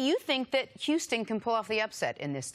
You think that Houston can pull off the upset in this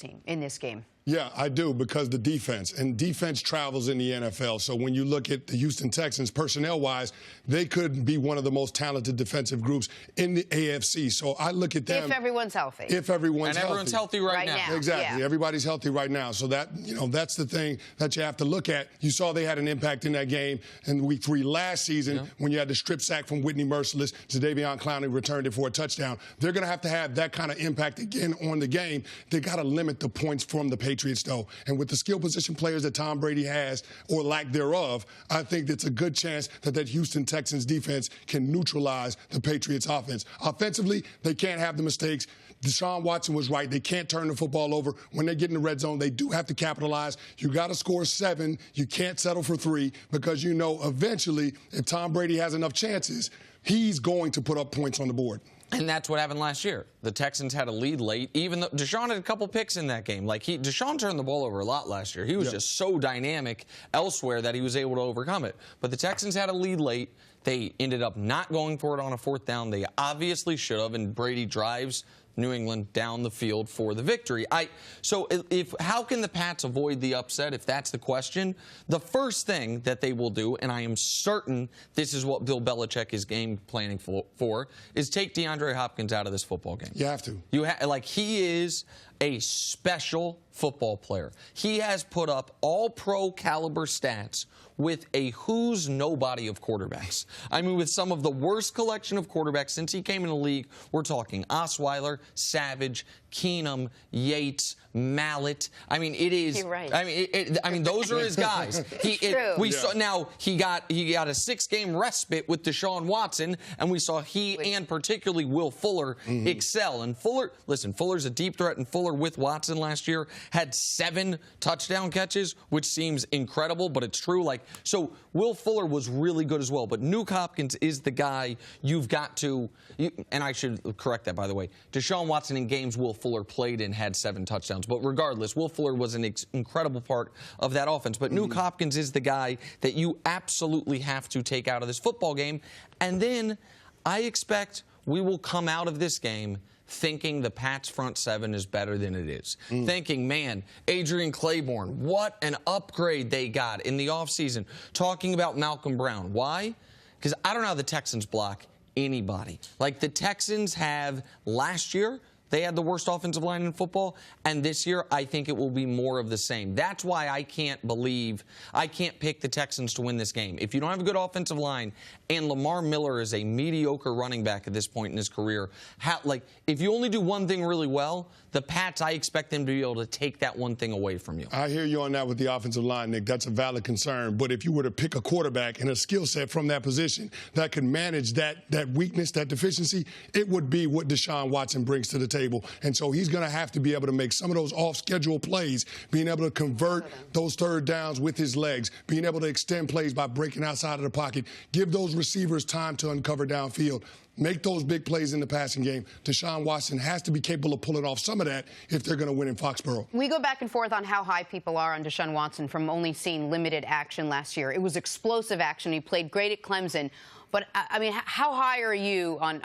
game? Yeah, I do, because the defense travels in the NFL. So when you look at the Houston Texans, personnel-wise, they could be one of the most talented defensive groups in the AFC. So I look at them. If everyone's healthy. If everyone's healthy. And everyone's healthy right now. Exactly. Yeah. Everybody's healthy right now. So that, that's the thing that you have to look at. You saw they had an impact in that game in week 3 last season when you had the strip sack from Whitney Merciless. Jadeveon Clowney returned it for a touchdown. They're going to have that kind of impact again on the game. They got to limit the points from the Patriots, though. And with the skill position players that Tom Brady has, or lack thereof, I think it's a good chance that Houston Texans defense can neutralize the Patriots offense. Offensively, they can't have the mistakes. Deshaun Watson was right. They can't turn the football over. When they get in the red zone, they do have to capitalize. You got to score 7. You can't settle for 3, because you know eventually, if Tom Brady has enough chances, he's going to put up points on the board. And that's what happened last year. The Texans had a lead late, even though Deshaun had a couple picks in that game. Deshaun turned the ball over a lot last year. He was just so dynamic elsewhere that he was able to overcome it. But the Texans had a lead late. They ended up not going for it on a 4th down. They obviously should have, and Brady drives New England down the field for the victory. How can the Pats avoid the upset, if that's the question? The first thing that they will do, and I am certain this is what Bill Belichick is game planning for, is take DeAndre Hopkins out of this football game. You have to. He is a special football player. He has put up all-pro caliber stats with a who's nobody of quarterbacks. I mean, with some of the worst collection of quarterbacks since he came in the league. We're talking Osweiler, Savage, Keenum, Yates, Mallett. I mean, it is. You're right. I mean, those are his guys. Now he got a 6-game respite with Deshaun Watson, and we saw and particularly Will Fuller excel. And Fuller's a deep threat, and Fuller with Watson last year had 7 touchdown catches, which seems incredible, but it's true. So Will Fuller was really good as well. But Nuke Hopkins is the guy you've got to. And I should correct that, by the way. Deshaun Watson in games Will Fuller played in had 7 touchdowns. But regardless, Will Fuller was an incredible part of that offense. But Nuke Hopkins is the guy that you absolutely have to take out of this football game. And then I expect we will come out of this game thinking the Pats' front 7 is better than it is. Thinking, man, Adrian Claiborne, what an upgrade they got in the offseason. Talking about Malcolm Brown. Why? Because I don't know how the Texans block anybody. The Texans have last year, they had the worst offensive line in football, and this year I think it will be more of the same. That's why I can't pick the Texans to win this game. If you don't have a good offensive line and Lamar Miller is a mediocre running back at this point in his career, if you only do one thing really well, the Pats, I expect them to be able to take that one thing away from you. I hear you on that with the offensive line, Nick. That's a valid concern. But if you were to pick a quarterback and a skill set from that position that could manage that weakness, that deficiency, it would be what Deshaun Watson brings to the table. And so he's going to have to be able to make some of those off-schedule plays, being able to convert those 3rd downs with his legs, being able to extend plays by breaking outside of the pocket, give those receivers time to uncover downfield. Make those big plays in the passing game. Deshaun Watson has to be capable of pulling off some of that if they're going to win in Foxborough. We go back and forth on how high people are on Deshaun Watson from only seeing limited action last year. It was explosive action. He played great at Clemson. But, I mean, how high are you on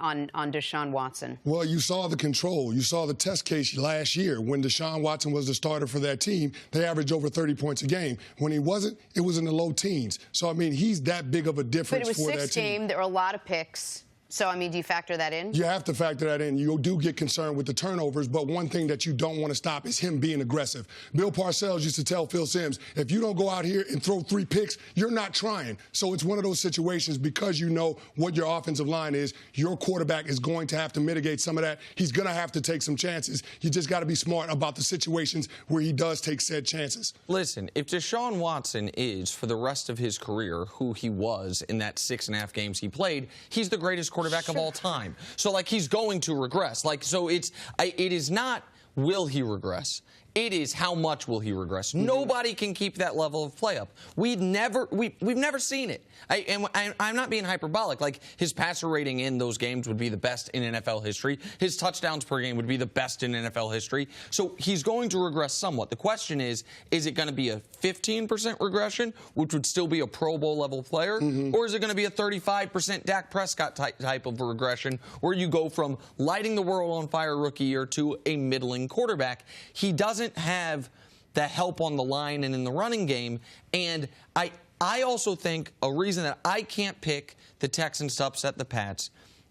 Deshaun Watson? Well, you saw the control. You saw the test case last year. When Deshaun Watson was the starter for that team, they averaged over 30 points a game. When he wasn't, it was in the low teens. So, I mean, he's that big of a difference for that team. But it was 6 games. There were a lot of picks. So, I mean, do you factor that in? You have to factor that in. You do get concerned with the turnovers, but one thing that you don't want to stop is him being aggressive. Bill Parcells used to tell Phil Simms, if you don't go out here and throw 3 picks, you're not trying. So it's one of those situations, because you know what your offensive line is, your quarterback is going to have to mitigate some of that. He's going to have to take some chances. You just got to be smart about the situations where he does take said chances. Listen, if Deshaun Watson is, for the rest of his career, who he was in that 6.5 games he played, he's the greatest quarterback of all time. So, he's going to regress. So it is not will he regress. It is how much will he regress. Nobody can keep that level of play up. We've never seen it. I'm not being hyperbolic. Like, his passer rating in those games would be the best in NFL history. His touchdowns per game would be the best in NFL history. So he's going to regress somewhat. The question is it going to be a 15% regression, which would still be a Pro Bowl level player, or is it going to be a 35% Dak Prescott type of regression, where you go from lighting the world on fire rookie year to a middling quarterback? He doesn't have the help on the line and in the running game. And I also think a reason that I can't pick the Texans to upset the Pats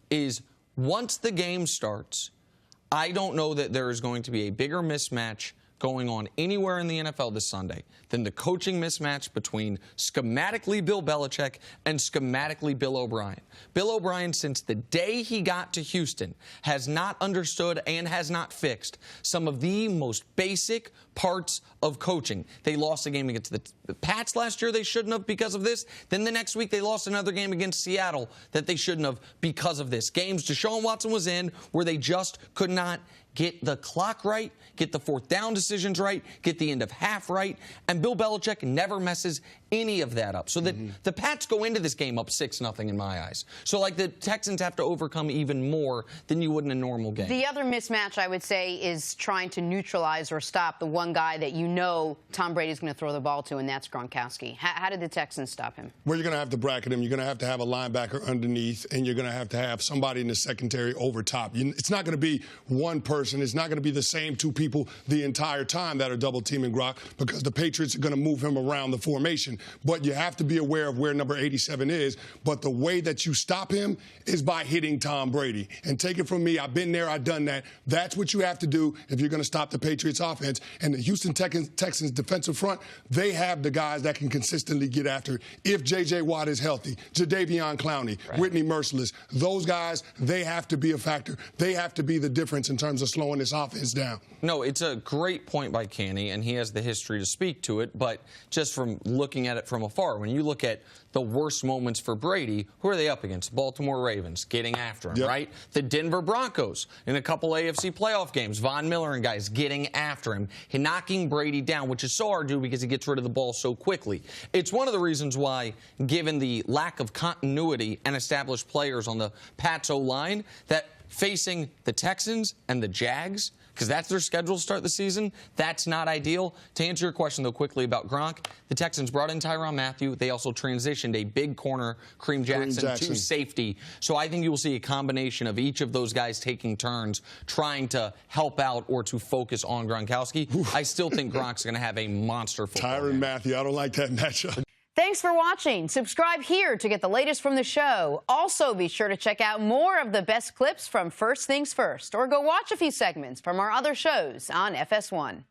is once the game starts, I don't know that there is going to be a bigger mismatch going on anywhere in the NFL this Sunday than the coaching mismatch between schematically Bill Belichick and schematically Bill O'Brien. Bill O'Brien, since the day he got to Houston, has not understood and has not fixed some of the most basic parts of coaching. They lost a game against the Pats last year they shouldn't have because of this. Then the next week they lost another game against Seattle that they shouldn't have because of this. Games Deshaun Watson was in where they just could not get the clock right, get the fourth down decisions right, get the end of half right, and Bill Belichick never messes any of that up. So that the Pats go into this game up 6-0 in my eyes. So, like, the Texans have to overcome even more than you would in a normal game. The other mismatch, I would say, is trying to neutralize or stop the one guy that you know Tom Brady's going to throw the ball to, and that's Gronkowski. How did the Texans stop him? Well, you're going to have to bracket him. You're going to have a linebacker underneath, and you're going to have somebody in the secondary over top. It's not going to be one person. It's not going to be the same two people the entire time that are double-teaming Gronk, because the Patriots are going to move him around the formation. But you have to be aware of where number 87 is. But the way that you stop him is by hitting Tom Brady. And take it from me, I've been there, I've done that. That's what you have to do if you're going to stop the Patriots offense. And the Houston Texans defensive front, they have the guys that can consistently get after it. If J.J. Watt is healthy, Jadeveon Clowney, Whitney Merciless, those guys, they have to be a factor. They have to be the difference in terms of slowing this offense down. No, it's a great point by Canty, and he has the history to speak to it. But just from looking at it from afar, when you look at the worst moments for Brady, who are they up against? Baltimore Ravens, getting after him, right? The Denver Broncos in a couple AFC playoff games, Von Miller and guys getting after him, knocking Brady down, which is so hard to do because he gets rid of the ball so quickly. It's one of the reasons why, given the lack of continuity and established players on the Pats O-line, that facing the Texans and the Jags, because that's their schedule to start the season, that's not ideal. To answer your question, though, quickly about Gronk, the Texans brought in Tyrann Mathieu. They also transitioned a big corner, Kareem Jackson, to safety. So I think you will see a combination of each of those guys taking turns, trying to help out or to focus on Gronkowski. I still think Gronk's going to have a monster football game. Tyrann Mathieu, I don't like that matchup. Thanks for watching. Subscribe here to get the latest from the show. Also, be sure to check out more of the best clips from First Things First, or go watch a few segments from our other shows on FS1.